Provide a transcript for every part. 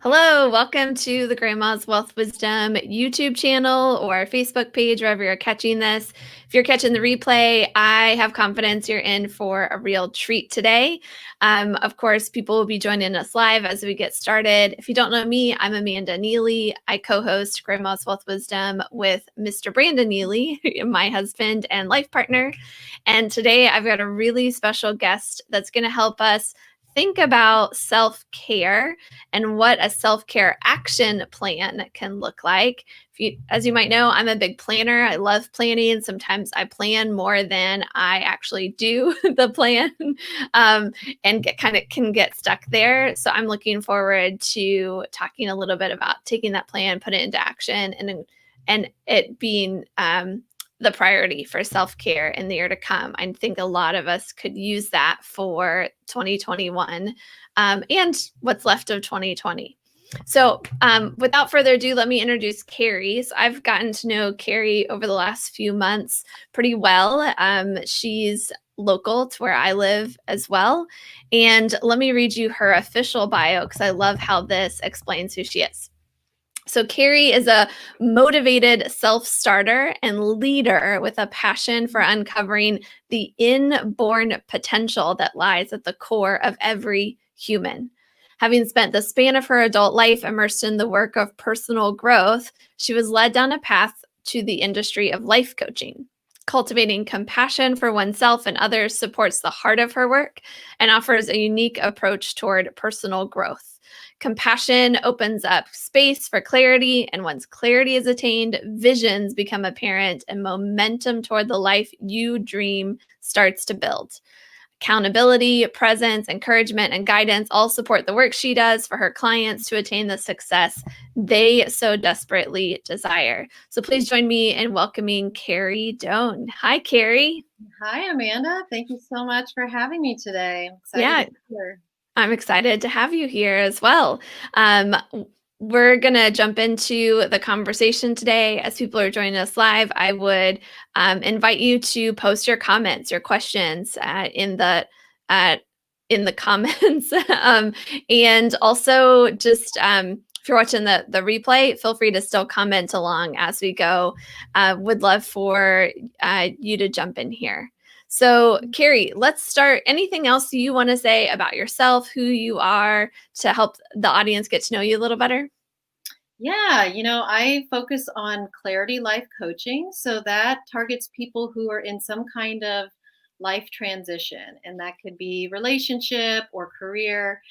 Hello, welcome to the Grandma's Wealth Wisdom YouTube channel or Facebook page, wherever you're catching this. If you're catching the replay, I have confidence you're in for a real treat today. Of course, people will be joining us live as we get started. If you don't know me, I'm Amanda Neely. I co-host Grandma's Wealth Wisdom with Mr. Brandon Neely, my husband and life partner. And today I've got a really special guest that's going to help us think about self-care and what a self-care action plan can look like. As you might know, I'm a big planner. I love planning. Sometimes I plan more than I actually do the plan, and can get stuck there. So I'm looking forward to talking a little bit about taking that plan, put it into action, and it being the priority for self-care in the year to come. I think a lot of us could use that for 2021 and what's left of 2020. So without further ado, let me introduce Carrie. So I've gotten to know Carrie over the last few months pretty well. She's local to where I live as well. And let me read you her official bio because I love how this explains who she is. So Carrie is a motivated self-starter and leader with a passion for uncovering the inborn potential that lies at the core of every human. Having spent the span of her adult life immersed in the work of personal growth, she was led down a path to the industry of life coaching. Cultivating compassion for oneself and others supports the heart of her work and offers a unique approach toward personal growth. Compassion opens up space for clarity, and once clarity is attained, visions become apparent and momentum toward the life you dream starts to build. Accountability, presence, encouragement, and guidance all support the work she does for her clients to attain the success they so desperately desire. So please join me in welcoming Carrie Doan. Hi, Carrie. Hi, Amanda. Thank you so much for having me today. I'm excited Yeah, to be here. I'm excited to have you here as well. Um, we're going to jump into the conversation today. As people are joining us live, I would invite you to post your comments, your questions uh, in the comments. And also just if you're watching the replay, feel free to still comment along as we go. Would love for you to jump in here. So, Carrie, let's start. Anything else you want to say about yourself, who you are, to help the audience get to know you a little better? Yeah, I focus on clarity life coaching. So that targets people who are in some kind of life transition, and that could be relationship or career.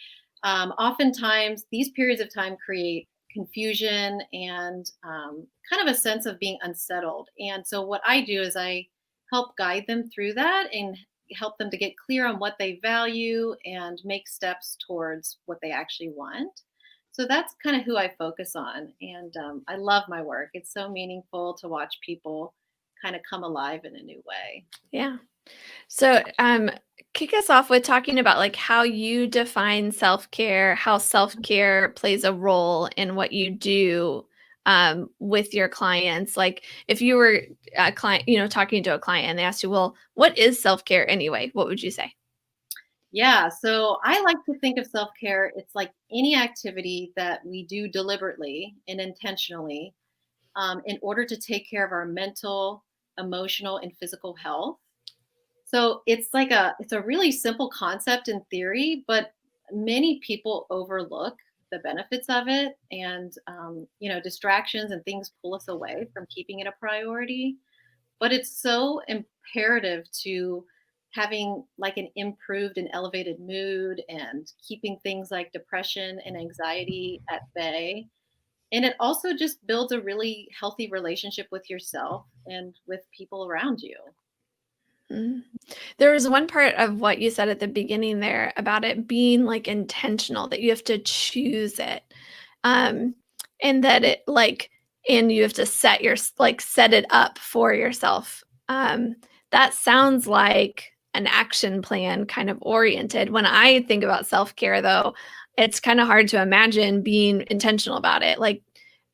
Oftentimes, these periods of time create confusion and kind of a sense of being unsettled. And so, what I do is I help guide them through that and help them to get clear on what they value and make steps towards what they actually want. So that's kind of who I focus on. And I love my work. It's so meaningful to watch people kind of come alive in a new way. Yeah. So, kick us off with talking about like how you define self-care, how self-care plays a role in what you do with your clients. Like if you were a client, talking to a client and they asked you, well, what is self-care anyway? What would you say? Yeah. So I like to think of self care, it's like any activity that we do deliberately and intentionally in order to take care of our mental, emotional, and physical health. So it's a really simple concept in theory, but many people overlook the benefits of it, and distractions and things pull us away from keeping it a priority. But it's so imperative to having like an improved and elevated mood and keeping things like depression and anxiety at bay. And it also just builds a really healthy relationship with yourself and with people around you. Mhm. There was one part of what you said at the beginning there about it being like intentional, that you have to choose it. Um, and that it like, and you have to set it up for yourself. That sounds like an action plan kind of oriented. When I think about self-care though, it's kind of hard to imagine being intentional about it. Like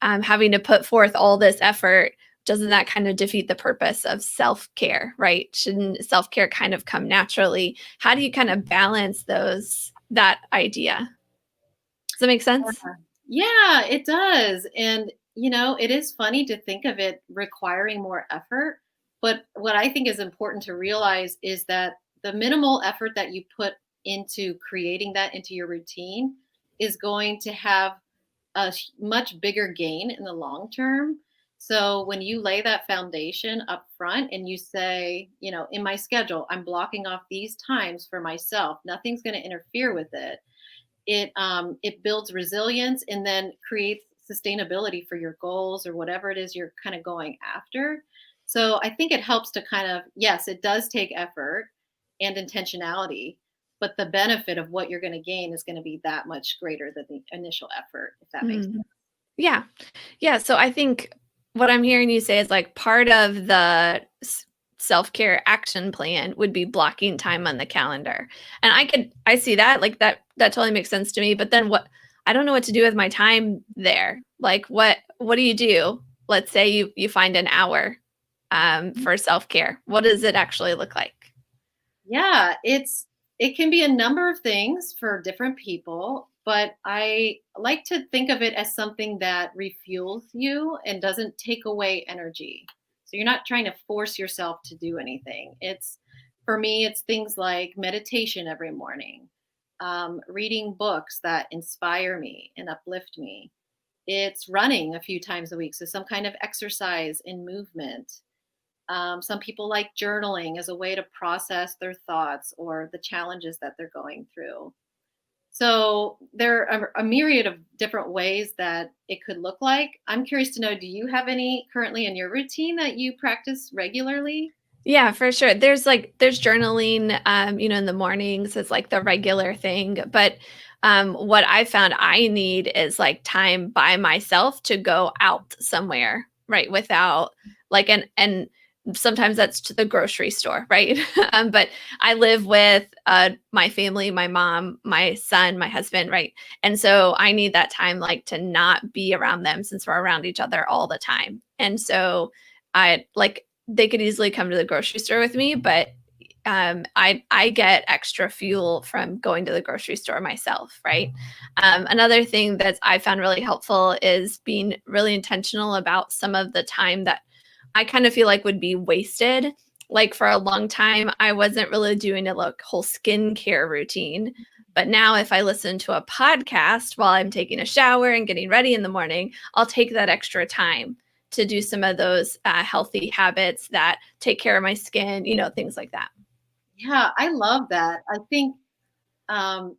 having to put forth all this effort, doesn't that kind of defeat the purpose of self-care, right? Shouldn't self-care kind of come naturally? How do you kind of balance that idea? Does that make sense? Yeah, it does. And, it is funny to think of it requiring more effort. But what I think is important to realize is that the minimal effort that you put into creating that into your routine is going to have a much bigger gain in the long term. So when you lay that foundation up front and you say, in my schedule, I'm blocking off these times for myself, nothing's going to interfere with it. It builds resilience and then creates sustainability for your goals or whatever it is you're kind of going after. So I think it helps to kind of, yes, it does take effort and intentionality, but the benefit of what you're going to gain is going to be that much greater than the initial effort, if that makes Mm. sense. Yeah. Yeah, so I think what I'm hearing you say is like part of the self-care action plan would be blocking time on the calendar. And I see that, like that totally makes sense to me, but then what I don't know what to do with my time there. Like what do you do? Let's say you find an hour for self-care. What does it actually look like? Yeah, it can be a number of things for different people, but I like to think of it as something that refuels you and doesn't take away energy. So you're not trying to force yourself to do anything. It's For me, it's things like meditation every morning, reading books that inspire me and uplift me. It's running a few times a week, so some kind of exercise and movement. Some people like journaling as a way to process their thoughts or the challenges that they're going through. So there are a myriad of different ways that it could look like. I'm curious to know, do you have any currently in your routine that you practice regularly? Yeah, for sure. There's journaling, in the mornings is like the regular thing. But what I found I need is like time by myself to go out somewhere, right? Without like and sometimes that's to the grocery store, right? But I live with my family, my mom, my son, my husband, right? And so I need that time like to not be around them since we're around each other all the time. And so I like they could easily come to the grocery store with me, but I get extra fuel from going to the grocery store myself, right? Another thing that I found really helpful is being really intentional about some of the time that I kind of feel like would be wasted. Like for a long time, I wasn't really doing a whole skincare routine. But now, if I listen to a podcast while I'm taking a shower and getting ready in the morning, I'll take that extra time to do some of those healthy habits that take care of my skin, things like that. Yeah, I love that. I think, I've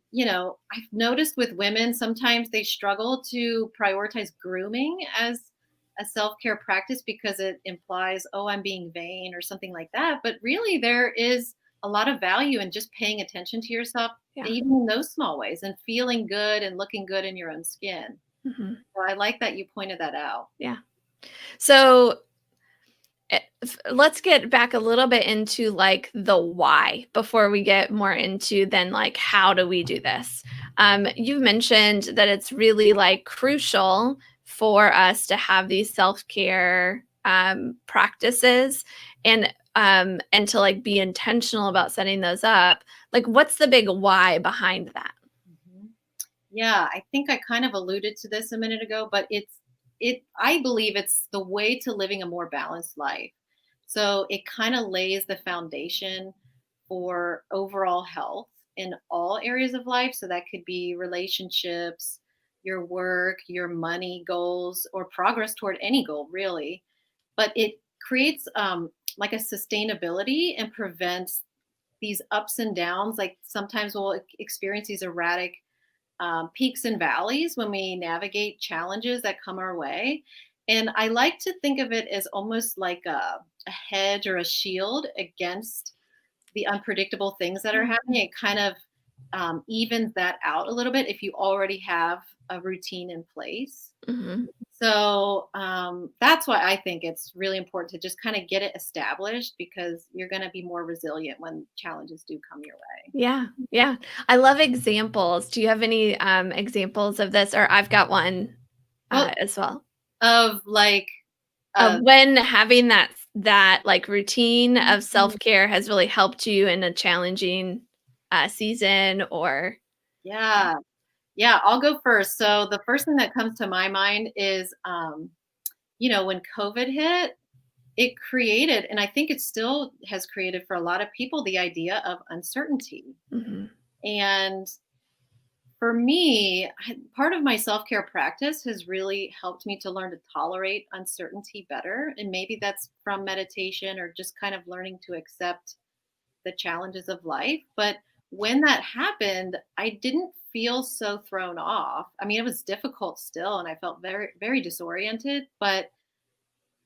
noticed with women, sometimes they struggle to prioritize grooming as a self care practice because it implies, oh, I'm being vain or something like that. But really, there is a lot of value in just paying attention to yourself, Yeah. even in those small ways, and feeling good and looking good in your own skin. Hmm. So I like that you pointed that out. Yeah. So let's get back a little bit into like the why before we get more into then like how do we do this. You've mentioned that it's really like crucial for us to have these self-care practices and to like be intentional about setting those up. Like what's the big why behind that? Mhm. Yeah, I think I kind of alluded to this a minute ago, but I believe it's the way to living a more balanced life. So it kind of lays the foundation for overall health in all areas of life. So that could be relationships, your work, your money goals, or progress toward any goal, really. But it creates like a sustainability and prevents these ups and downs. Like sometimes we'll experience these erratic peaks and valleys when we navigate challenges that come our way. And I like to think of it as almost like a hedge or a shield against the unpredictable things that are happening. It kind of evens that out a little bit if you already have a routine in place. Mhm. So that's why I think it's really important to just kind of get it established because you're going to be more resilient when challenges do come your way. Yeah, yeah. I love examples. Do you have any examples of this? Or I've got one Well, as well. of like, Of uh, when having that like routine of self-care has really helped you in a challenging season or yeah. Yeah, I'll go first. So the first thing that comes to my mind is, when COVID hit, it created, and I think it still has created for a lot of people, the idea of uncertainty. Mhm. And for me, part of my self care practice has really helped me to learn to tolerate uncertainty better. And maybe that's from meditation or just kind of learning to accept the challenges of life. But when that happened, I didn't feel so thrown off. I mean, it was difficult still, and I felt very, very disoriented, but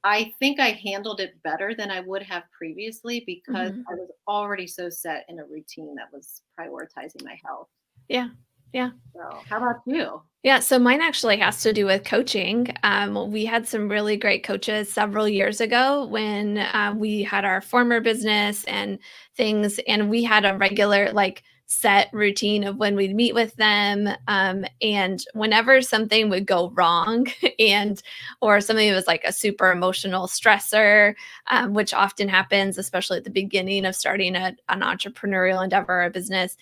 I think I handled it better than I would have previously because Mhm. I was already so set in a routine that was prioritizing my health. Yeah. Yeah. So, how about you? Yeah, so mine actually has to do with coaching. We had some really great coaches several years ago when we had our former business and things, and we had a regular, like, set routine of when we'd meet with them. And whenever something would go wrong, and or something was like a super emotional stressor, which often happens, especially at the beginning of starting an entrepreneurial endeavor or a business.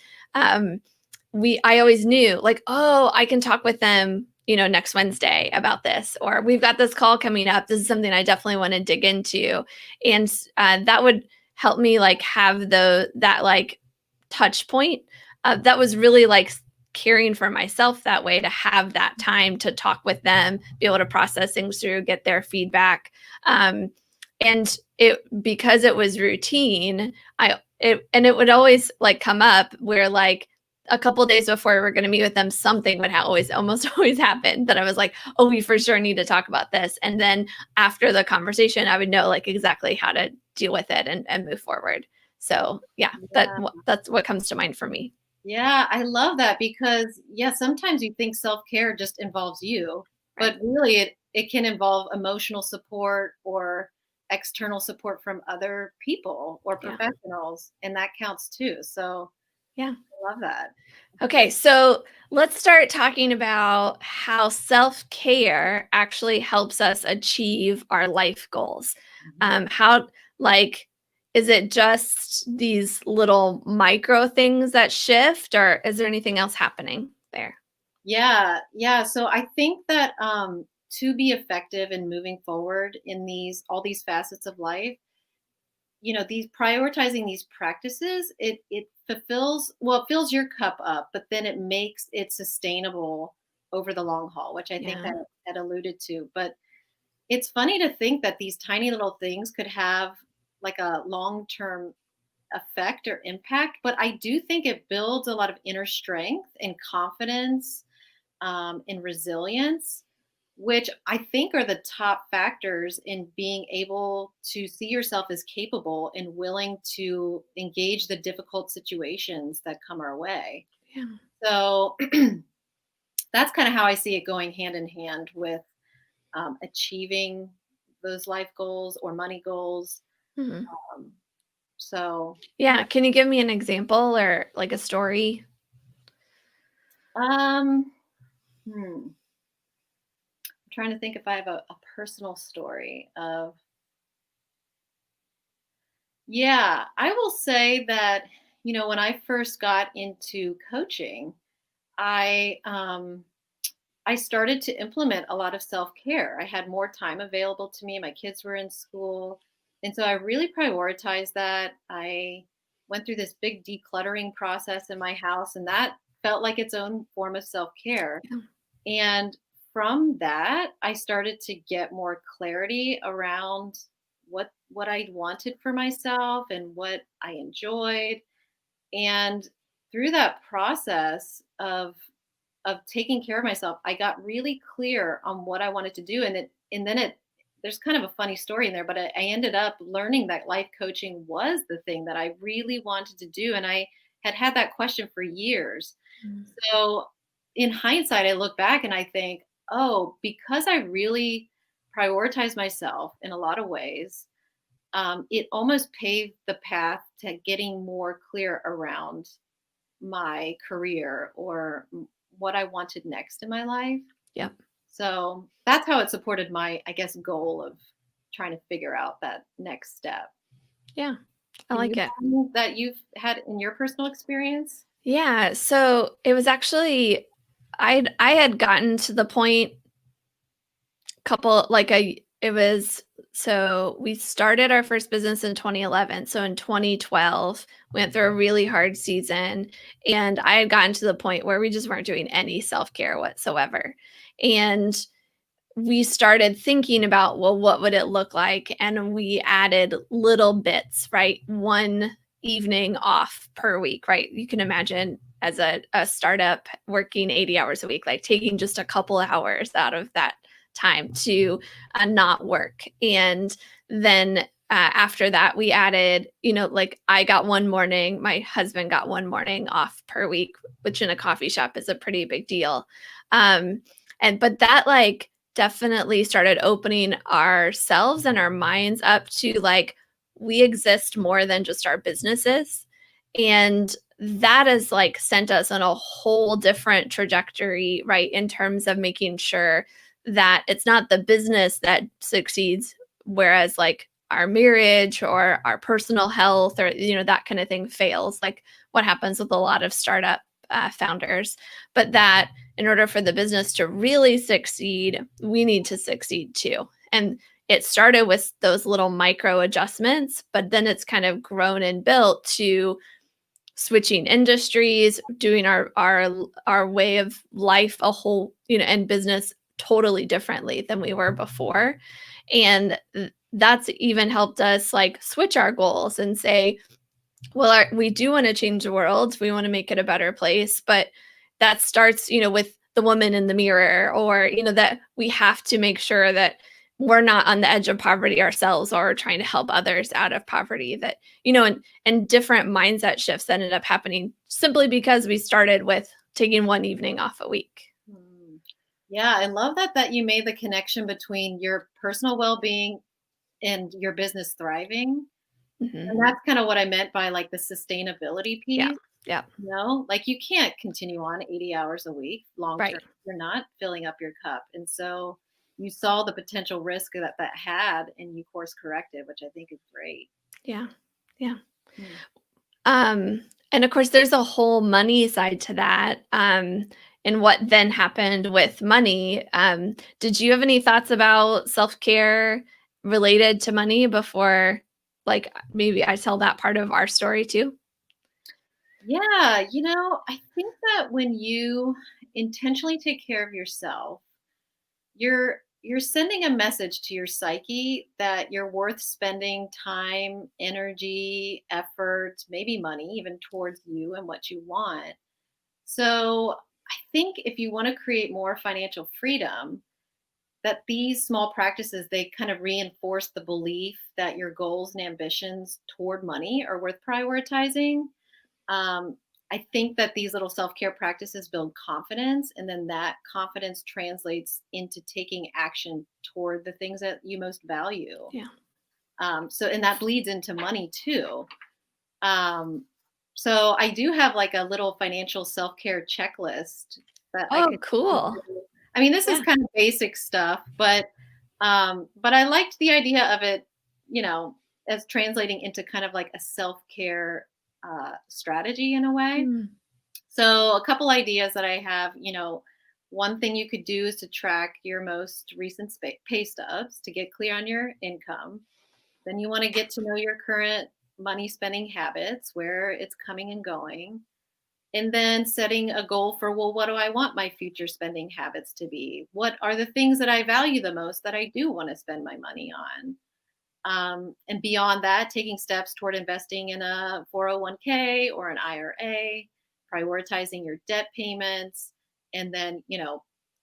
I always knew, like, oh, I can talk with them, next Wednesday about this, or we've got this call coming up. This is something I definitely want to dig into. And that would help me, like, have that, like, touch point. That was really like caring for myself that way, to have that time to talk with them, be able to process things through, get their feedback. And because it was routine, it would always, like, come up where, like, a couple days before we were going to meet with them, something would almost always happen that I was like, oh, we for sure need to talk about this. And then after the conversation, I would know, like, exactly how to deal with it and move forward. So yeah, Yeah. that's what comes to mind for me. Yeah, I love that because yeah, sometimes you think self-care just involves you, Right. but really it can involve emotional support or external support from other people or Yeah. professionals, and that counts too. So Yeah. I love that. Okay, so let's start talking about how self-care actually helps us achieve our life goals. Mhm. How, like, is it just these little micro things that shift, or is there anything else happening there? Yeah, yeah. So I think that to be effective in moving forward in all these facets of life, these prioritizing these practices, it fills your cup up, but then it makes it sustainable over the long haul, which I think I Yeah. had alluded to. But it's funny to think that these tiny little things could have like a long-term effect or impact, but I do think it builds a lot of inner strength and confidence, and resilience, which I think are the top factors in being able to see yourself as capable and willing to engage the difficult situations that come our way. Yeah. So that's kind of how I see it going hand in hand with achieving those life goals or money goals. Mhm. Um, so, Yeah, can you give me an example or, like, a story? um, I'm trying to think if I have a personal story of. Yeah, I will say that, when I first got into coaching, I started to implement a lot of self-care. I had more time available to me. My kids were in school, and so I really prioritized that. I went through this big decluttering process in my house, and that felt like its own form of self-care. Yeah. And from that, I started to get more clarity around what I wanted for myself and what I enjoyed. And through that process of taking care of myself, I got really clear on what I wanted to do. And then there's kind of a funny story in there, but I ended up learning that life coaching was the thing that I really wanted to do. And I had that question for years. Mm. So in hindsight, I look back and I think, oh, because I really prioritized myself in a lot of ways, it almost paved the path to getting more clear around my career or what I wanted next in my life. Yep. So that's how it supported my, I guess, goal of trying to figure out that next step. Yeah. I Can you like it. tell me that you've had in your personal experience? Yeah, so it was actually I had gotten to the point couple like a it was so we started our first business in 2011. So in 2012, went through a really hard season, and I had gotten to the point where we just weren't doing any self-care whatsoever. And we started thinking about, well, what would it look like? And we added little bits, right? One evening off per week, right? You can imagine as a startup working 80 hours a week, like taking just a couple of hours out of that time to not work. And then after that, we added, like I got one morning, my husband got one morning off per week, which in a coffee shop is a pretty big deal. But that like definitely started opening ourselves and our minds up to like we exist more than just our businesses. And that has like sent us on a whole different trajectory, right? In terms of making sure that it's not the business that succeeds, whereas like our marriage or our personal health or that kind of thing fails, like what happens with a lot of startup founders, but that in order for the business to really succeed, we need to succeed too. And it started with those little micro adjustments, but then it's kind of grown and built to switching industries, doing our way of life a whole, and business totally differently than we were before. And that's even helped us like switch our goals and say, well, we do want to change the world. We want to make it a better place, but that starts, with the woman in the mirror, or, that we have to make sure that we're not on the edge of poverty ourselves or trying to help others out of poverty. That, and different mindset shifts ended up happening simply because we started with taking one evening off a week. Mm. Yeah, I love that you made the connection between your personal well-being and your business thriving. Hmm. And that's kind of what I meant by like the sustainability Yeah. piece. Yeah. Like you can't continue on 80 hours a week long term. Right. You're not filling up your cup. And so you saw the potential risk that had and you course corrected, which I think is great. Yeah. Yeah. Hmm. And of course, there's a whole money side to that. And what then happened with money. Did you have any thoughts about self care related to money before, like, maybe I tell that part of our story too? Yeah, I think that when you intentionally take care of yourself, you're sending a message to your psyche that you're worth spending time, energy, effort, maybe money even towards you and what you want. So, I think if you want to create more financial freedom, that these small practices they kind of reinforce the belief that your goals and ambitions toward money are worth prioritizing. um, I think that these little self care practices build confidence, and then that confidence translates into taking action toward the things that you most value. Yeah. And that bleeds into money too. Um, so I do have like a little financial self care checklist that I Oh, could. cool. I mean, this is Yeah. kind of basic stuff, but I liked the idea of it, as translating into kind of like a self care strategy in a way. Mm. So, a couple ideas that I have, one thing you could do is to track your most recent pay stubs to get clear on your income. Then you want to get to know your current money spending habits, where it's coming and going. And then setting a goal for, well, what do I want my future spending habits to be? What are the things that I value the most that I do want to spend my money on? And beyond that, taking steps toward investing in a 401k or an IRA, prioritizing your debt payments, and then,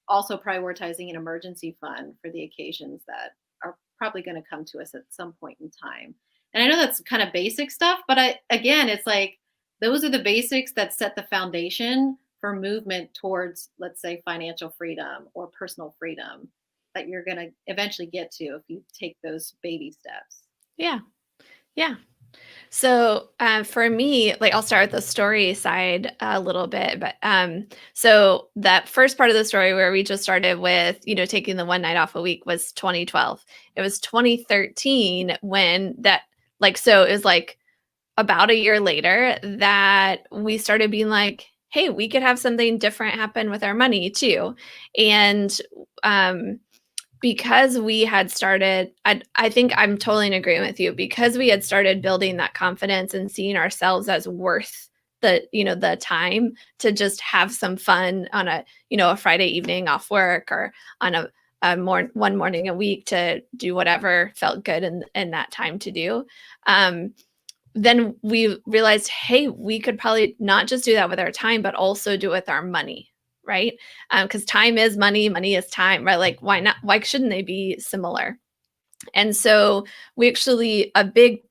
also prioritizing an emergency fund for the occasions that are probably going to come to us at some point in time. And I know that's kind of basic stuff, but again, it's like those are the basics that set the foundation for movement towards, let's say, financial freedom or personal freedom that you're going to eventually get to if you take those baby steps. Yeah. Yeah. So for me, like I'll start with the story side a little bit, but so that first part of the story where we just started with taking the one night off a week was 2012. It was 2013 when that so it was like about a year later that we started being like, hey, we could have something different happen with our money too. And um, because we had started, I think I'm totally in agreement with you, because we had started building that confidence and seeing ourselves as worth the time to just have some fun on a Friday evening off work, or on one morning a week to do whatever felt good in that time to do. Um, then we realized, hey, we could probably not just do that with our time, but also do it with our money, right? Because time is money, money is time, right? Like, why not? Why shouldn't they be similar? And so we actually, a big,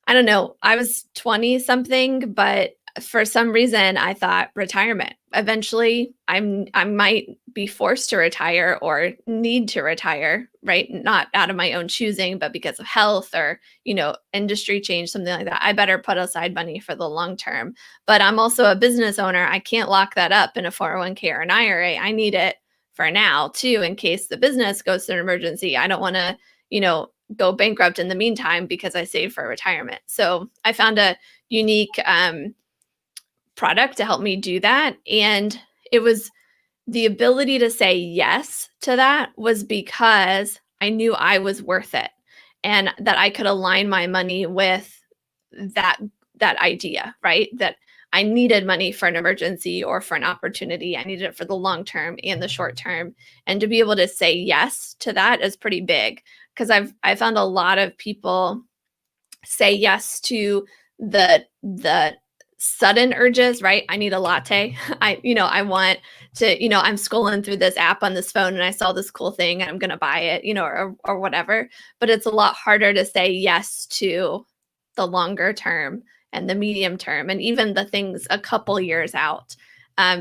I don't know, I was 20 something, but for some reason I thought retirement. Eventually I might be forced to retire or need to retire, right? Not out of my own choosing, but because of health or, industry change, something like that. I better put aside money for the long term. But I'm also a business owner. I can't lock that up in a 401k or an IRA. I need it for now too, in case the business goes through an emergency. I don't want to, go bankrupt in the meantime because I saved for retirement. So I found a unique product to help me do that. And it was the ability to say yes to that was because I knew I was worth it, and that I could align my money with that that idea, right? That I needed money for an emergency or for an opportunity. I needed it for the long term and the short term. And to be able to say yes to that is pretty big, because I found a lot of people say yes to the sudden urges, right? I need a latte. I want to, I'm scrolling through this app on this phone and I saw this cool thing and I'm going to buy it, or whatever. But it's a lot harder to say yes to the longer term and the medium term and even the things a couple years out.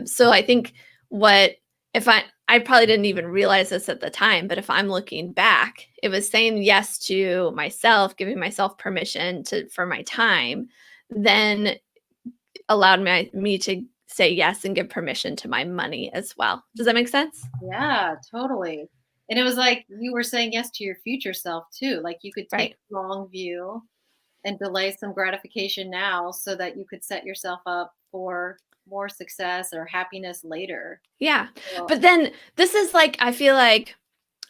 So I think what if I probably didn't even realize this at the time, but if I'm looking back, it was saying yes to myself, giving myself permission for my time, then allowed me to say yes and give permission to my money as well. Does that make sense? Yeah, totally. And it was like you were saying yes to your future self too. Like you could take Right. a long view and delay some gratification now so that you could set yourself up for more success or happiness later. Yeah. So, But then this is like, I feel like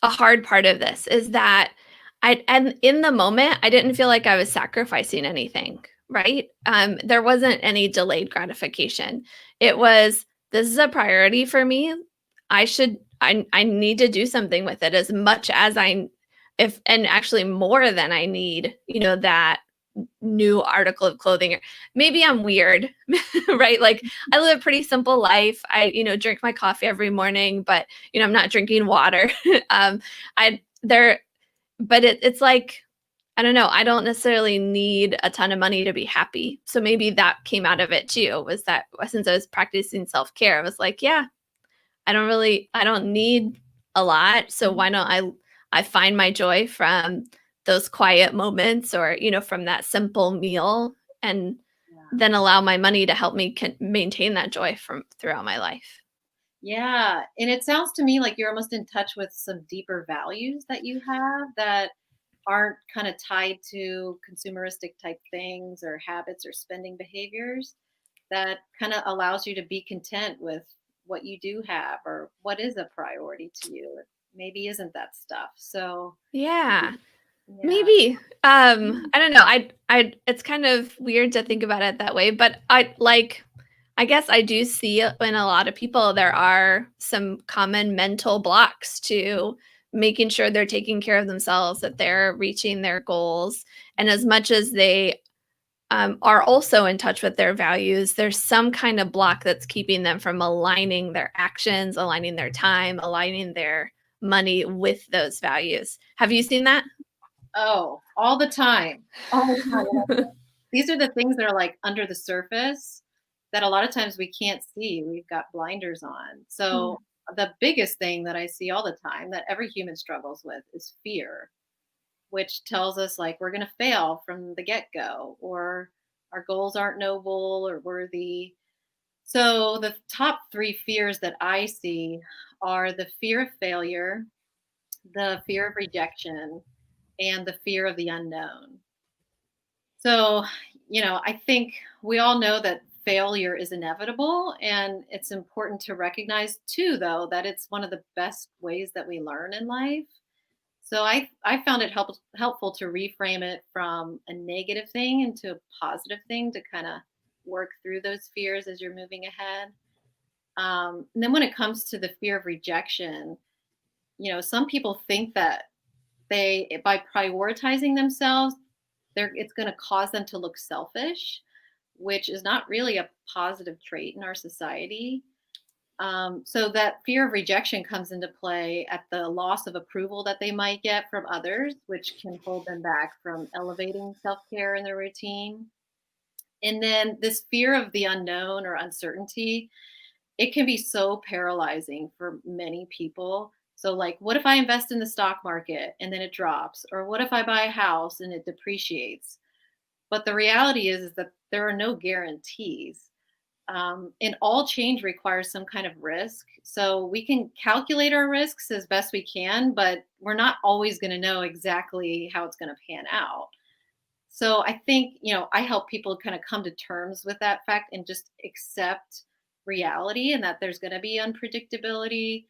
a hard part of this is that and in the moment, I didn't feel like I was sacrificing anything, right? There wasn't any delayed gratification. It was, this is a priority for me. I need to do something with it, as much as if and actually more than I need, that new article of clothing. Maybe I'm weird, right? Like, I live a pretty simple life. I, drink my coffee every morning, but I'm not drinking water. um, I there, but it's like, I don't know. I don't necessarily need a ton of money to be happy. So maybe that came out of it too. Was that since I was practicing self care, I was like, yeah, I don't need a lot. So why don't I find my joy from those quiet moments, or, from that simple meal, and yeah. then allow my money to help me maintain that joy from throughout my life. Yeah. And it sounds to me like you're almost in touch with some deeper values that you have that aren't kind of tied to consumeristic type things or habits or spending behaviors, that kind of allows you to be content with what you do have or what is a priority to you. It maybe isn't that stuff. So, Yeah. yeah. Maybe. I don't know. I It's kind of weird to think about it that way, but I guess I do see in a lot of people there are some common mental blocks to making sure they're taking care of themselves, that they're reaching their goals. And as much as they are also in touch with their values, there's some kind of block that's keeping them from aligning their actions, aligning their time, aligning their money with those values. Have you seen that? Oh, all the time. All the time. These are the things that are like under the surface that a lot of times we can't see. We've got blinders on. Mm. So the biggest thing that I see all the time that every human struggles with is fear, which tells us like we're going to fail from the get-go, or our goals aren't noble or worthy. So the top 3 fears that I see are the fear of failure, the fear of rejection, and the fear of the unknown. So, I think we all know that failure is inevitable, and it's important to recognize too, though, that it's one of the best ways that we learn in life. So I found it helpful to reframe it from a negative thing into a positive thing to kind of work through those fears as you're moving ahead. And then when it comes to the fear of rejection, some people think that by prioritizing themselves, it's going to cause them to look selfish, which is not really a positive trait in our society. So that fear of rejection comes into play at the loss of approval that they might get from others, which can hold them back from elevating self-care in their routine. And then this fear of the unknown or uncertainty, it can be so paralyzing for many people. So like, what if I invest in the stock market and then it drops? Or what if I buy a house and it depreciates? But the reality is that there are no guarantees. And all change requires some kind of risk. So we can calculate our risks as best we can, but we're not always going to know exactly how it's going to pan out. So I think, I help people kind of come to terms with that fact and just accept reality and that there's going to be unpredictability.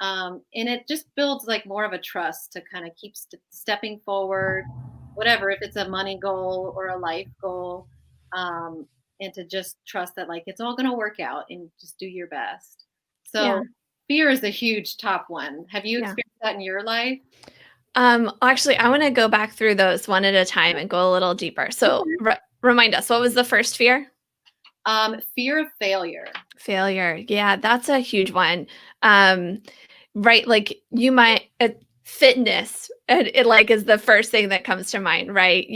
And it just builds like more of a trust to kind of keep stepping forward, whatever, if it's a money goal or a life goal. And to just trust that like it's all going to work out and just do your best. Yeah. So fear is a huge top one. Have you Yeah. experienced that in your life? Actually, I want to go back through those one at a time and go a little deeper. So remind us, what was the first fear? Fear of failure. Failure. Yeah, that's a huge one. Right. Like you might, fitness, it like is the first thing that comes to mind, right?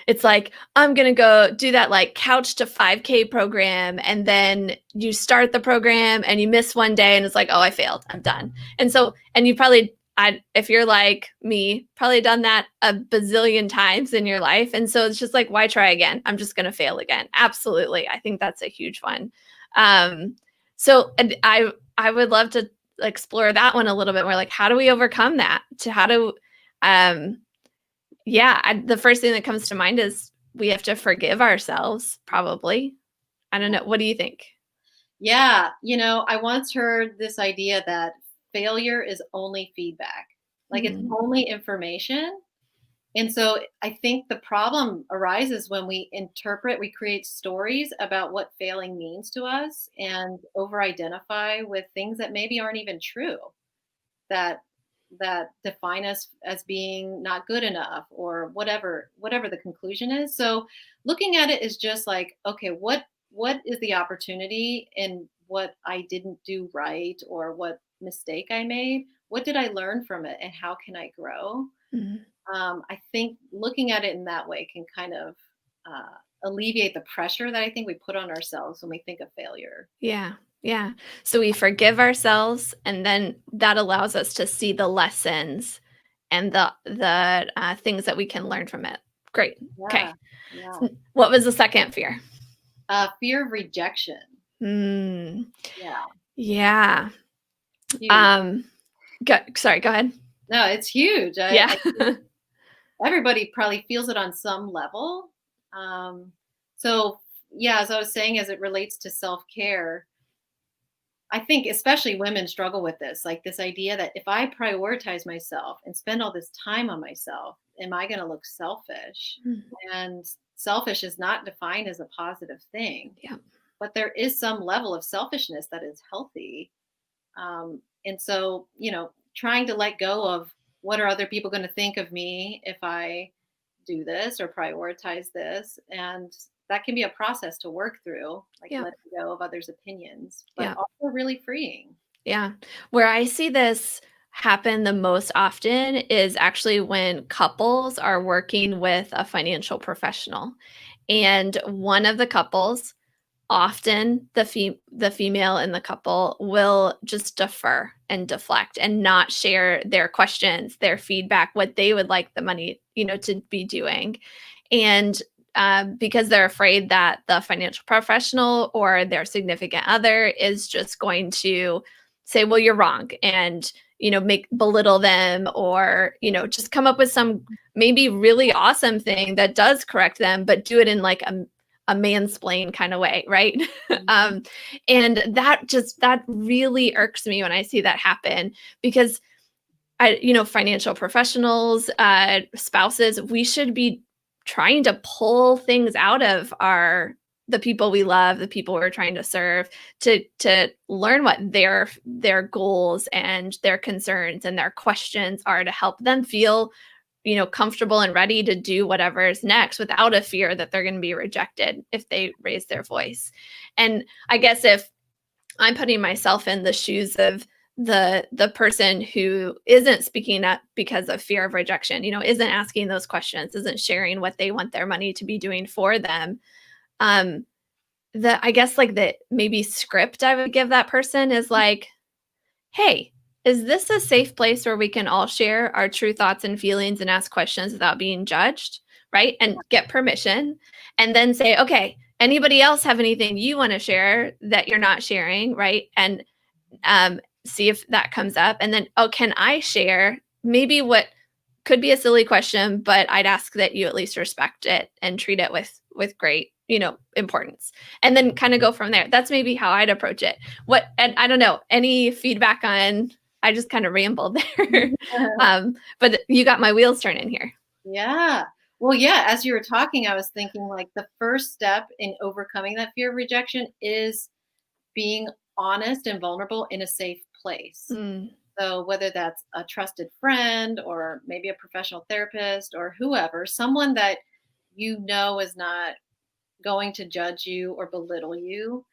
It's like, I'm going to go do that like couch to 5K program. And then you start the program and you miss one day and it's like, oh, I failed. I'm done. And so, and you probably, if you're like me, probably done that a bazillion times in your life. And so it's just like, why try again? I'm just going to fail again. Absolutely. I think that's a huge one. So and I would love to explore that one a little bit more. Like, how do we overcome that? The first thing that comes to mind is we have to forgive ourselves, probably. I don't know. What do you think? Yeah. I once heard this idea that failure is only feedback, like it's only information. And so I think the problem arises when we create stories about what failing means to us and over identify with things that maybe aren't even true, that define us as being not good enough or whatever the conclusion is. So looking at it is just like, okay, what is the opportunity in what I didn't do right or what mistake I made? What did I learn from it and how can I grow? I think looking at it in that way can kind of alleviate the pressure that I think we put on ourselves when we think of failure. Yeah. Yeah. So we forgive ourselves, and then that allows us to see the lessons and the things that we can learn from it. Great. Okay. Yeah. What was the second fear? Fear of rejection. Yeah. Yeah. Sorry, go ahead. No, it's huge. Yeah. Everybody probably feels it on some level. So yeah, as I was saying, as it relates to self-care, I think especially women struggle with this, like this idea that if I prioritize myself and spend all this time on myself, am I going to look selfish? And selfish is not defined as a positive thing. Yeah. But there is some level of selfishness that is healthy. And so, trying to let go of what are other people going to think of me if I do this or prioritize this. And that can be a process to work through, like letting go of others' opinions, but also really freeing. Yeah. Where I see this happen the most often is actually when couples are working with a financial professional. And one of the couples, often the female in the couple, will just defer and deflect and not share their questions, their feedback, what they would like the money, to be doing. And because they're afraid that the financial professional or their significant other is just going to say, well, you're wrong, and belittle them, or just come up with some maybe really awesome thing that does correct them, but do it in like a mansplain kind of way, right? Mhm. And that really irks me when I see that happen, because financial professionals, spouses, we should be trying to pull things out of the people we love, the people we're trying to serve, to learn what their goals and their concerns and their questions are, to help them feel, comfortable and ready to do whatever is next without a fear that they're going to be rejected if they raise their voice. And I guess if I'm putting myself in the shoes of the person who isn't speaking up because of fear of rejection, isn't asking those questions, isn't sharing what they want their money to be doing for them. Um, I guess like the maybe script I would give that person is like, hey, is this a safe place where we can all share our true thoughts and feelings and ask questions without being judged? Right. And get permission. And then say, okay, anybody else have anything you want to share that you're not sharing? Right. And see if that comes up. And then, oh, can I share maybe what could be a silly question, but I'd ask that you at least respect it and treat it with great, importance. And then kind of go from there. That's maybe how I'd approach it. And I don't know, any feedback on, I just kind of rambled there. But you got my wheels turning here. Yeah. Well, yeah, as you were talking, I was thinking like the first step in overcoming that fear of rejection is being honest and vulnerable in a safe place. Mm, So whether that's a trusted friend or maybe a professional therapist or whoever, someone that is not going to judge you or belittle you.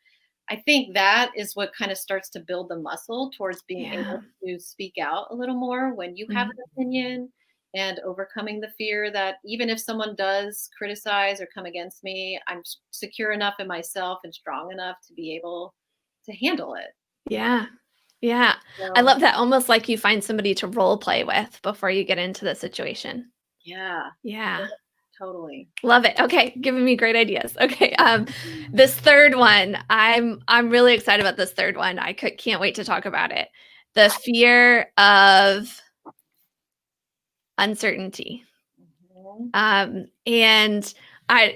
I think that is what kind of starts to build the muscle towards being yeah. able to speak out a little more when you have Mm, an opinion, and overcoming the fear that even if someone does criticize or come against me, I'm secure enough in myself and strong enough to be able to handle it. yeah. Yeah. I So, love that. Almost like you find somebody to role play with before you get into the situation. yeah, Yeah. yeah, totally. Love it. Okay, giving me great ideas. Okay, this third one, I'm really excited about this third one. Can't wait to talk about it. The fear of uncertainty. Mhm. And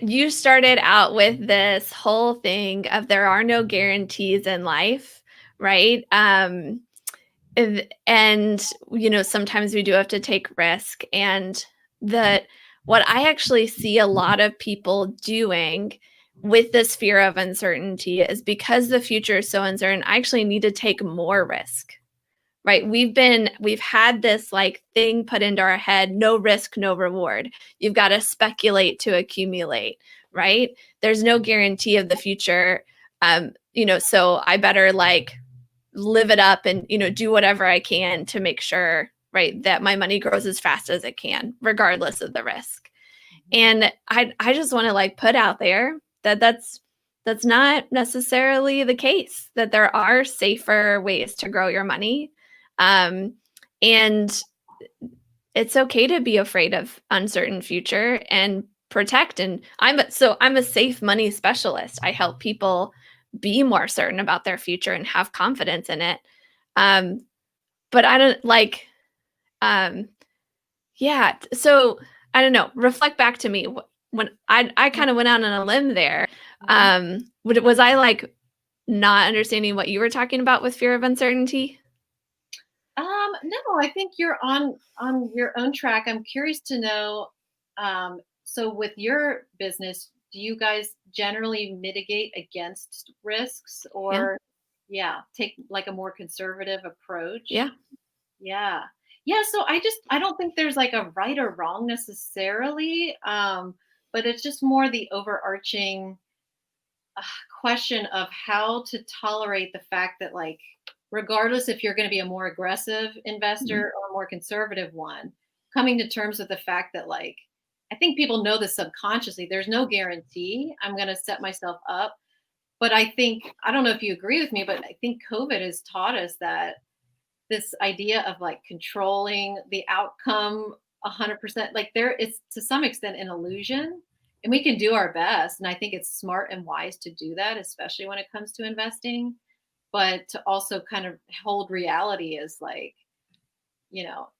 you started out with this whole thing of there are no guarantees in life, right? And sometimes we do have to take risk, and that what I actually see a lot of people doing with this fear of uncertainty is because the future is so uncertain, I actually need to take more risk. Right? We've had this like thing put into our head, no risk, no reward. You've got to speculate to accumulate, right? There's no guarantee of the future. So I better like live it up and do whatever I can to make sure, right, that my money grows as fast as it can regardless of the risk. And I just want to like put out there that that's not necessarily the case, that there are safer ways to grow your money. And it's okay to be afraid of uncertain future and protect. And I'm a safe money specialist. I help people be more certain about their future and have confidence in it. Um, but I don't like, um, yeah. So I don't know. Reflect back to me when I kind of went out on a limb there. Mhm. Was I like not understanding what you were talking about with fear of uncertainty? No, I think you're on your own track. I'm curious to know. So with your business, do you guys generally mitigate against risks, Yeah. or yeah, take like a more conservative approach? Yeah. Yeah, yeah. So I don't think there's like a right or wrong necessarily, but it's just more the overarching uh, question of how to tolerate the fact that like regardless if you're going to be a more aggressive Mhm. investor or a more conservative one, coming to terms with the fact that like I think people know this subconsciously, there's no guarantee I'm going to set myself up. But I think, I don't know if you agree with me, but I think COVID has taught us that this idea of like controlling the outcome 100%, like there is to some extent an illusion, and we can do our best, and I think it's smart and wise to do that, especially when it comes to investing, but to also kind of hold reality as like,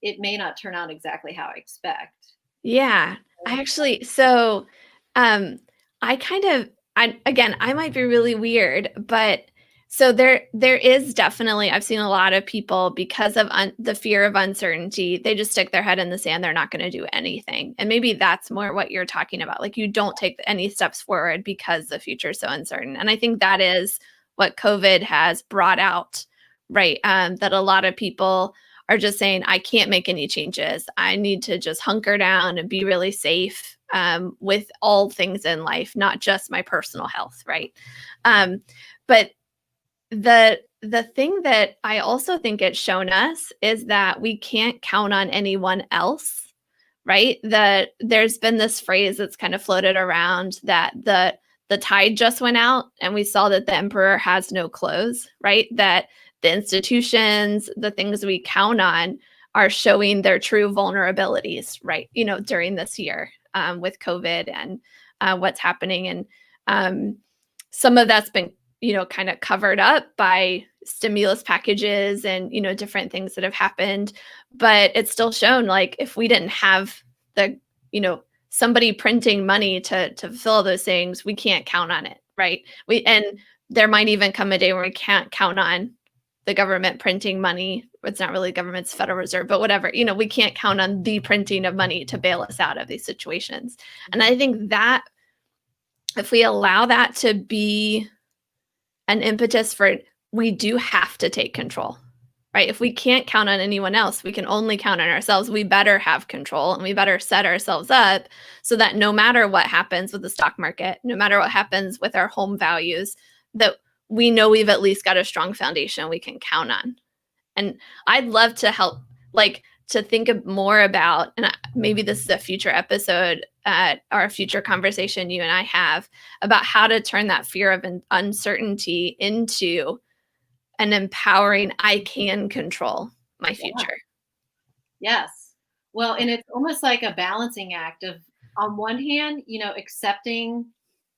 it may not turn out exactly how I expect. Yeah. I actually so, um, I kind of I might be really weird, but so there is definitely, I've seen a lot of people because of the fear of uncertainty, they just stick their head in the sand. They're not going to do anything. And maybe that's more what you're talking about. Like you don't take any steps forward because the future is so uncertain. And I think that is what COVID has brought out, right? That a lot of people are just saying, I can't make any changes. I need to just hunker down and be really safe with all things in life, not just my personal health, right? But the thing that I also think it's shown us is that we can't count on anyone else, right? That there's been this phrase that's kind of floated around that the tide just went out and we saw that the emperor has no clothes, right? That the institutions, the things we count on are showing their true vulnerabilities, right? During this year with COVID and what's happening. And some of that's been, kind of covered up by stimulus packages and, different things that have happened. But it's still shown like if we didn't have the, somebody printing money to fulfill those things, we can't count on it, right? And there might even come a day where we can't count on the government printing money. It's not really government's Federal Reserve, but whatever, we can't count on the printing of money to bail us out of these situations. And I think that if we allow that to be an impetus for, we do have to take control, right? If we can't count on anyone else, we can only count on ourselves. We better have control and we better set ourselves up so that no matter what happens with the stock market, no matter what happens with our home values, that we know we've at least got a strong foundation we can count on. And I'd love to help, like, to think more about, and maybe this is a future episode or a future conversation you and I have about how to turn that fear of uncertainty into an empowering, I can control my future. Yes. Well, and it's almost like a balancing act of, on one hand, accepting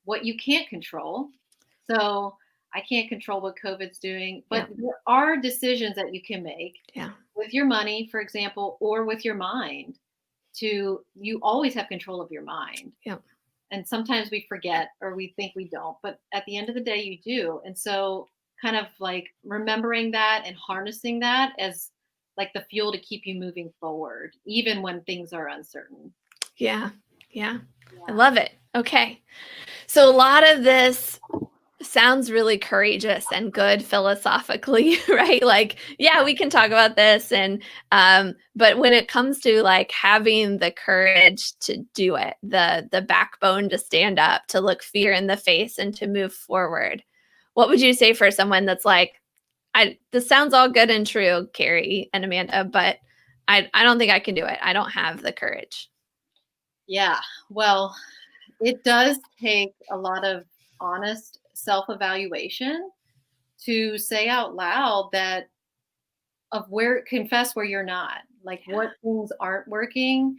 what you can't control. So I can't control what COVID's doing, but there are decisions that you can make with your money, for example, or with your mind. You always have control of your mind. Yeah. And sometimes we forget or we think we don't, but at the end of the day, you do. And so kind of like remembering that and harnessing that as like the fuel to keep you moving forward, even when things are uncertain. Yeah. I love it. Okay. So a lot of this sounds really courageous and good philosophically, right? Like, yeah, we can talk about this. And, but when it comes to like having the courage to do it, the backbone to stand up, to look fear in the face and to move forward, what would you say for someone that's like, this sounds all good and true, Carrie and Amanda, but I don't think I can do it. I don't have the courage. Yeah. Well, it does take a lot of honest self-evaluation to say out loud that confess where you're not, like what things aren't working,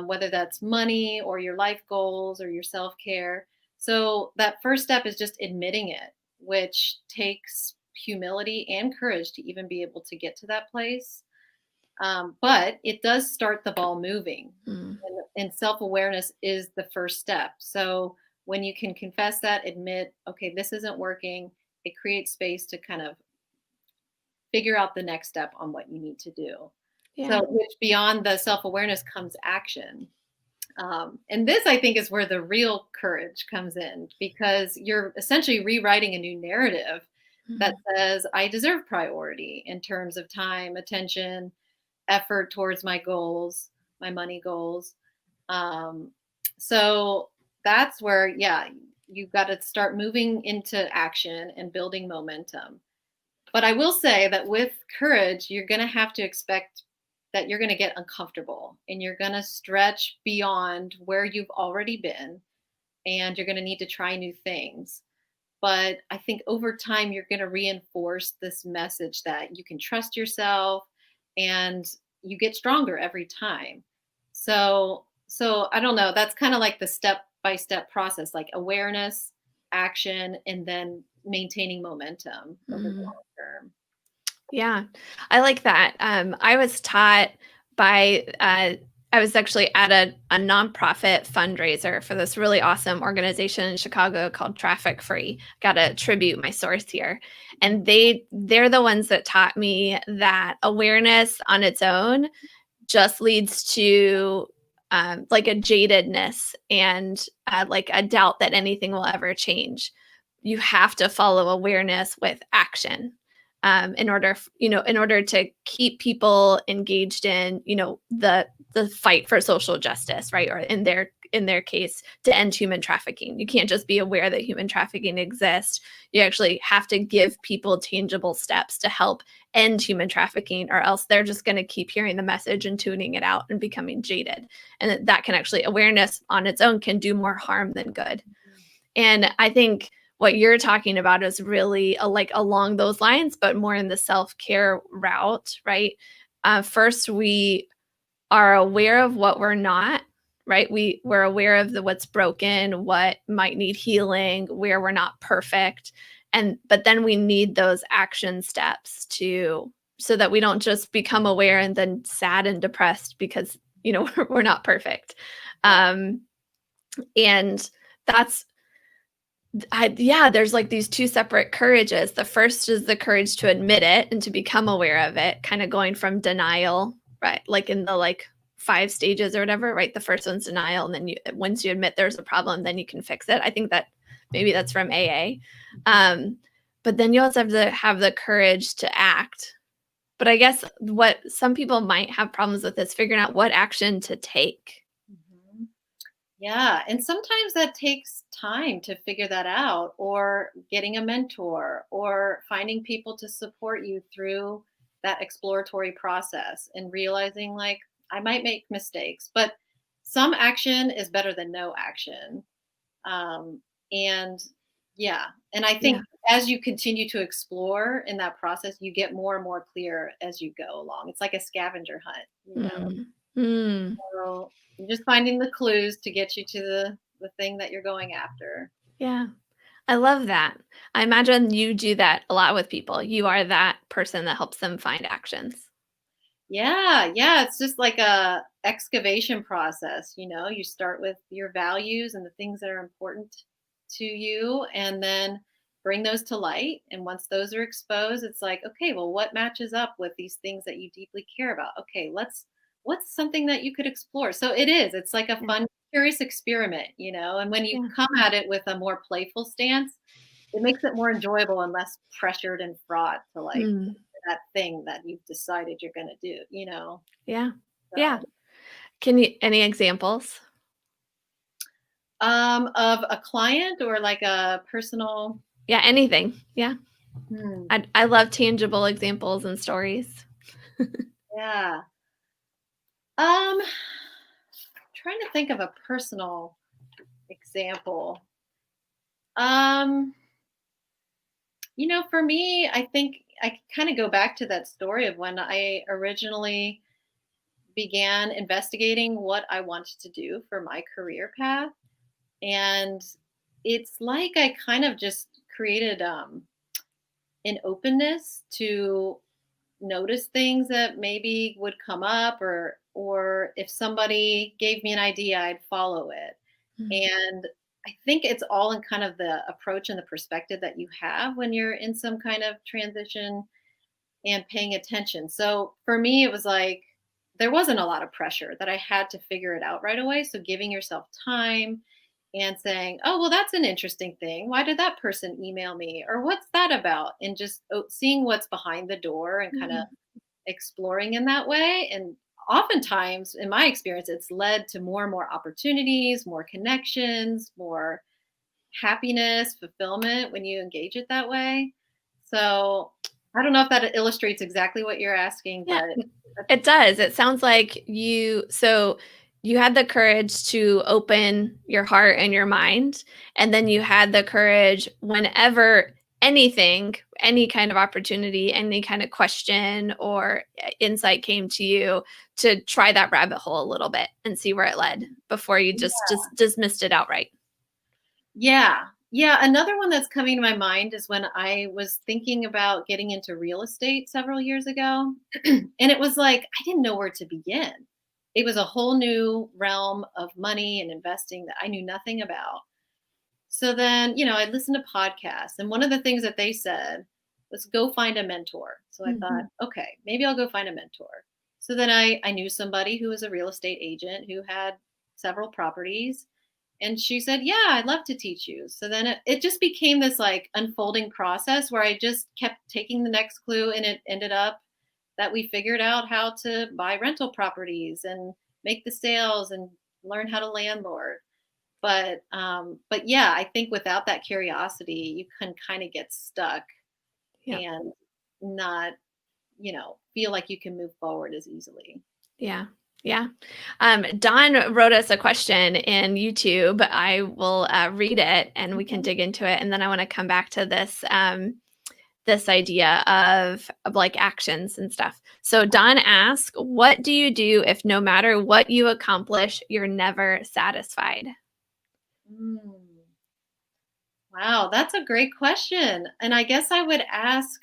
whether that's money or your life goals or your self-care. So that first step is just admitting it, which takes humility and courage to even be able to get to that place. But it does start the ball moving. And self-awareness is the first step. So when you can confess that, admit, okay, this isn't working, it creates space to kind of figure out the next step on what you need to do. So which beyond the self-awareness comes action. And this, I think, is where the real courage comes in, because you're essentially rewriting a new narrative that says, I deserve priority in terms of time, attention, effort towards my goals, my money goals. So that's where, you've got to start moving into action and building momentum. But I will say that with courage, you're going to have to expect that you're going to get uncomfortable and you're going to stretch beyond where you've already been, and you're going to need to try new things. But I think over time, you're going to reinforce this message that you can trust yourself and you get stronger every time. So I don't know, that's kind of like the step-by-step process, like awareness, action, and then maintaining momentum over the long term. Yeah, I like that. I was taught by I was actually at a nonprofit fundraiser for this really awesome organization in Chicago called Traffic Free. Got to tribute my source here. And they're the ones that taught me that awareness on its own just leads to like a jadedness and like a doubt that anything will ever change. You have to follow awareness with action in order, in order to keep people engaged in, the fight for social justice, right? Or in their case, to end human trafficking. You can't just be aware that human trafficking exists. You actually have to give people tangible steps to help end human trafficking, or else they're just going to keep hearing the message and tuning it out and becoming jaded. And that can actually, awareness on its own can do more harm than good. And I think what you're talking about is really like along those lines, but more in the self-care route, right? First, we are aware of what we're not, right? We're aware of what's broken, what might need healing, where we're not perfect. But then we need those action steps so that we don't just become aware and then sad and depressed because, we're not perfect. And that's, there's like these two separate courages. The first is the courage to admit it and to become aware of it, kind of going from denial, right? Like in the 5 stages or whatever, right? The first one's denial. And then once you admit there's a problem, then you can fix it. I think that maybe that's from AA. But then you also have to have the courage to act. But I guess what some people might have problems with is figuring out what action to take. Yeah, and sometimes that takes time to figure that out, or getting a mentor, or finding people to support you through that exploratory process and realizing, like, I might make mistakes, but some action is better than no action. And yeah, and I Yeah. think as you continue to explore in that process, you get more and more clear as you go along. It's like a scavenger hunt. Mm. So you're just finding the clues to get you to the thing that you're going after. Yeah. I love that. I imagine you do that a lot with people. You are that person that helps them find actions. Yeah, yeah, it's just like a excavation process, You start with your values and the things that are important to you, and then bring those to light. And once those are exposed, it's like, okay, well, what matches up with these things that you deeply care about? Okay, what's something that you could explore? So it's like a Yeah. fun, curious experiment, And when you Yeah. come at it with a more playful stance, it makes it more enjoyable and less pressured and fraught to like Mm. that thing that you've decided you're going to do. Yeah. Yeah. So, Can you any examples? of a client or like a personal. Yeah, anything. Yeah. Hmm, I love tangible examples and stories. yeah. Trying to think of a personal example. Um, for me, I think I kind of go back to that story of when I originally began investigating what I wanted to do for my career path. And it's like I kind of just created an openness to notice things that maybe would come up, or if somebody gave me an idea, I'd follow it. Mm. And I think it's all in kind of the approach and the perspective that you have when you're in some kind of transition and paying attention. So for me, it was like there wasn't a lot of pressure that I had to figure it out right away. So giving yourself time and saying, oh, well, that's an interesting thing. Why did that person email me? Or what's that about? And just seeing what's behind the door and kind of Mm. exploring in that way. And oftentimes, in my experience, it's led to more and more opportunities, more connections, more happiness, fulfillment when you engage it that way. So I don't know if that illustrates exactly what you're asking, Yeah, but it does. It sounds like you had the courage to open your heart and your mind, and then you had the courage whenever anything, any kind of opportunity, any kind of question or insight came to you to try that rabbit hole a little bit and see where it led before you just dismissed it outright. yeah. Yeah. Another one that's coming to my mind is when I was thinking about getting into real estate several years ago. And it was like, I didn't know where to begin. it was a whole new realm of money and investing that I knew nothing about. So then, I listened to podcasts, and one of the things that they said was go find a mentor. So I thought, Mhm. okay, maybe I'll go find a mentor. So then I knew somebody who was a real estate agent who had several properties. And she said, yeah, I'd love to teach you. So then it just became this like unfolding process where I just kept taking the next clue, and it ended up that we figured out how to buy rental properties and make the sales and learn how to landlord. But yeah, I think without that curiosity, you can kind of get stuck Yeah. and not, feel like you can move forward as easily. Yeah. Yeah. Don wrote us a question in YouTube. I will read it and we can Mhm. dig into it. And then I want to come back to this idea of like actions and stuff. So Don asks, what do you do if no matter what you accomplish, you're never satisfied? Mm. Wow, that's a great question. And I guess I would ask,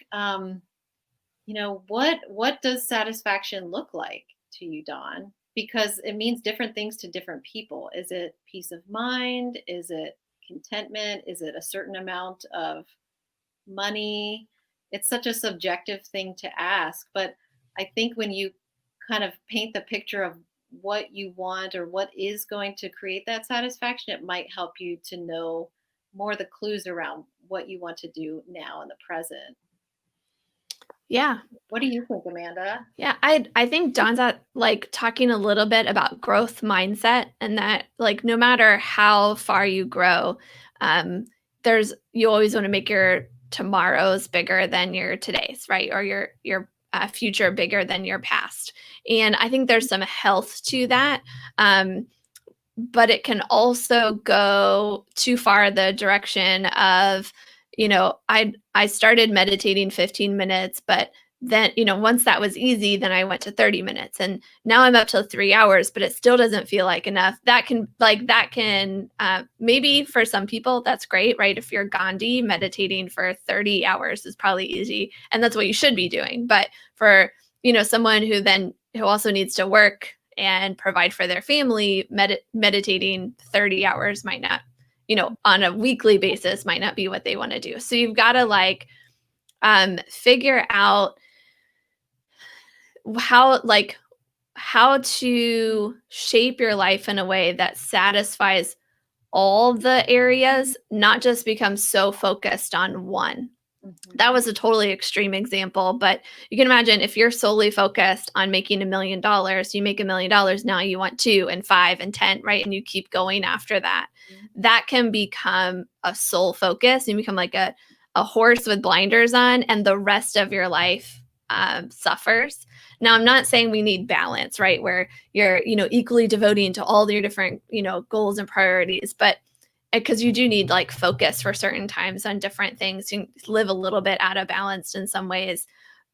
what does satisfaction look like to you, Don? Because it means different things to different people. Is it peace of mind? Is it contentment? Is it a certain amount of money? It's such a subjective thing to ask, but I think when you kind of paint the picture of what you want or what is going to create that satisfaction, it might help you to know more the clues around what you want to do now in the present. Yeah. What do you think, Amanda? Yeah, I think Don's at like talking a little bit about growth mindset and that like no matter how far you grow, um, there's you always want to make your tomorrows bigger than your today's, right? Or your future bigger than your past. And I think there's some health to that. But it can also go too far the direction of, I started meditating 15 minutes, but then, once that was easy, then I went to 30 minutes and now I'm up to 3 hours, but it still doesn't feel like enough. That can maybe for some people, that's great, right? If you're Gandhi, meditating for 30 hours is probably easy and that's what you should be doing. But for, someone who also needs to work and provide for their family, meditating 30 hours might not, on a weekly basis might not be what they want to do. So you've got to figure out how like how to shape your life in a way that satisfies all the areas, not just become so focused on one. That Mhm. was a totally extreme example, but you can imagine if you're solely focused on making $1 million, you make $1 million, now you want 2 and 5 and 10, right? And you keep going after that. Mhm. That can become a sole focus. You become like a horse with blinders on, and the rest of your life suffers. Now, I'm not saying we need balance, right? Where you're, equally devoting to all your different, goals and priorities, but because you do need like focus for certain times on different things. You live a little bit out of balance in some ways.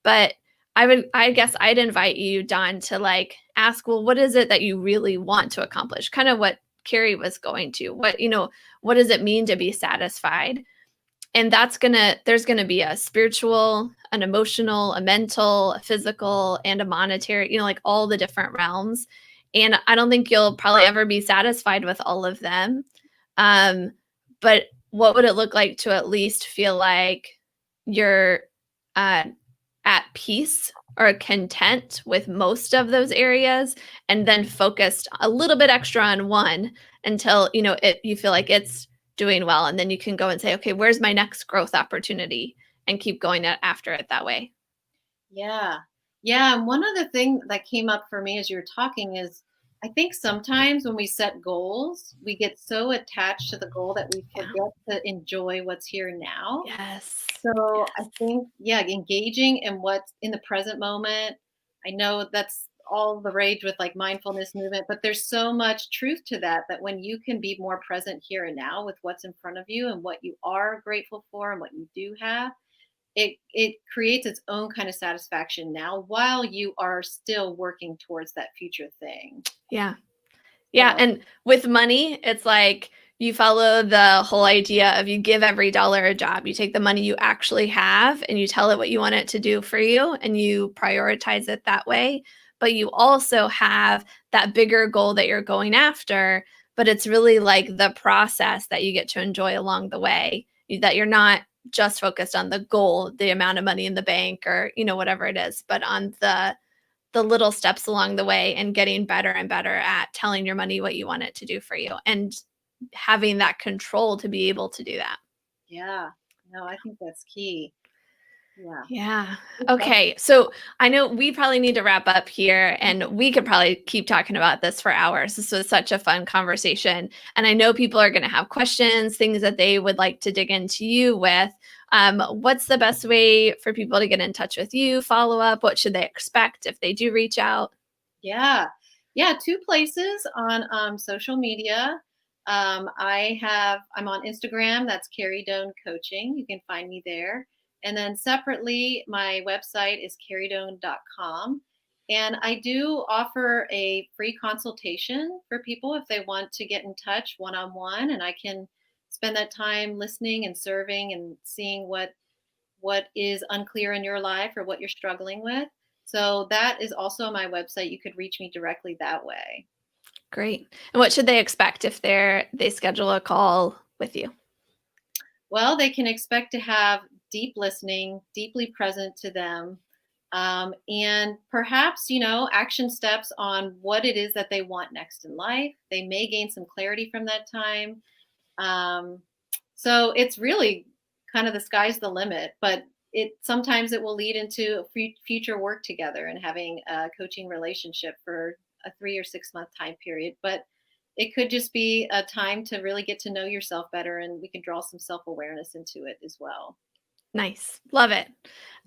But I guess I'd invite you, Don, to like ask, well, what is it that you really want to accomplish? Kind of what Carrie was going to. What does it mean to be satisfied? And there's gonna be a spiritual, an emotional, a mental, a physical, and a monetary, like all the different realms. And I don't think you'll probably ever be satisfied with all of them. Um, but what would it look like to at least feel like you're uh, at peace or content with most of those areas, and then focused a little bit extra on one until you feel like it's doing well, and then you can go and say, okay, where's my next growth opportunity, and keep going after it that way. Yeah. Yeah. And one other thing that came up for me as you were talking is I think sometimes when we set goals, we get so attached to the goal that we Yeah. forget to enjoy what's here now. Yes. So I Yes. think, yeah, engaging in what's in the present moment. I know that's all the rage with like mindfulness movement, but there's so much truth to that, that when you can be more present here and now with what's in front of you and what you are grateful for and what you do have, it creates its own kind of satisfaction now while you are still working towards that future thing. Yeah. Yeah, So and with money, it's like you follow the whole idea of you give every dollar a job. You take the money you actually have and you tell it what you want it to do for you and you prioritize it that way. but you also have that bigger goal that you're going after, but it's really like the process that you get to enjoy along the way, that you're not just focused on the goal, the amount of money in the bank or, whatever it is, but on the little steps along the way and getting better and better at telling your money what you want it to do for you and having that control to be able to do that. Yeah. No, I think that's key. Yeah. Yeah. Good question. Okay. So I know we probably need to wrap up here and we could probably keep talking about this for hours. This was such a fun conversation. And I know people are going to have questions, things that they would like to dig into you with. What's the best way for people to get in touch with you, follow up? What should they expect if they do reach out? Yeah. Yeah, 2 places on, social media. I'm on Instagram, that's Carrie Doan Coaching, you can find me there. And then separately, my website is carriedoan.com, and I do offer a free consultation for people if they want to get in touch one-on-one, and I can spend that time listening and serving and seeing what is unclear in your life or what you're struggling with. So that is also on my website. You could reach me directly that way. Great. And what should they expect if they schedule a call with you? Well, they can expect to have deep listening, deeply present to them, and perhaps, action steps on what it is that they want next in life. They may gain some clarity from that time. Um, so it's really kind of the sky's the limit, but it will lead into future work together and having a coaching relationship for a 3 or 6 month time period. But it could just be a time to really get to know yourself better, and we can draw some self awareness into it as well. Nice. Love it.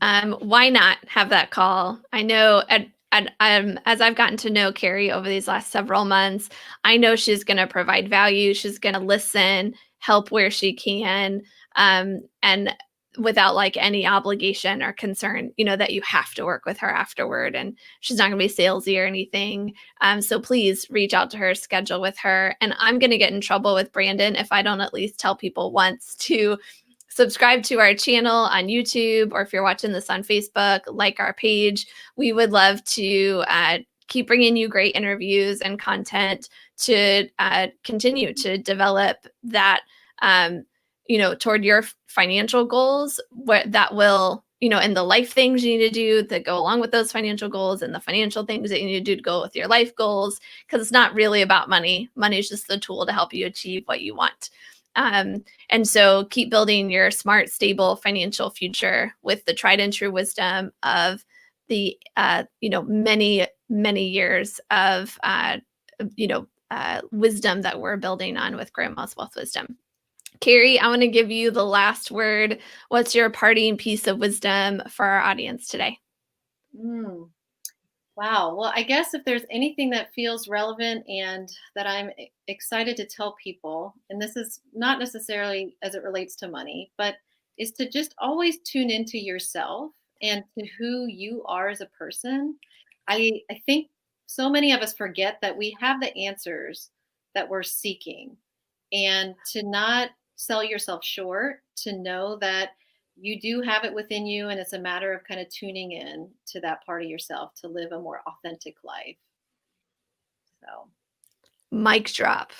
Why not have that call? I know as I've gotten to know Carrie over these last several months, I know she's going to provide value. She's going to listen, help where she can, and without like any obligation or concern, that you have to work with her afterward. And she's not going to be salesy or anything. So please reach out to her, schedule with her. And I'm going to get in trouble with Brandon if I don't at least tell people once to subscribe to our channel on YouTube, or if you're watching this on Facebook, like our page. We would love to keep bringing you great interviews and content to continue to develop that, toward your financial goals, what that will, and the life things you need to do that go along with those financial goals, and the financial things that you need to do to go with your life goals, because it's not really about money. Money is just the tool to help you achieve what you want. And so keep building your smart, stable financial future with the tried and true wisdom of the, many, many years of, wisdom that we're building on with Grandma's Wealth Wisdom. Carrie, I want to give you the last word. What's your parting piece of wisdom for our audience today? Mm. Wow. Well, I guess if there's anything that feels relevant and that I'm excited to tell people, and this is not necessarily as it relates to money, but is to just always tune into yourself and to who you are as a person. I think so many of us forget that we have the answers that we're seeking, and to not sell yourself short, to know that you do have it within you, and it's a matter of kind of tuning in to that part of yourself to live a more authentic life. So Mic drop.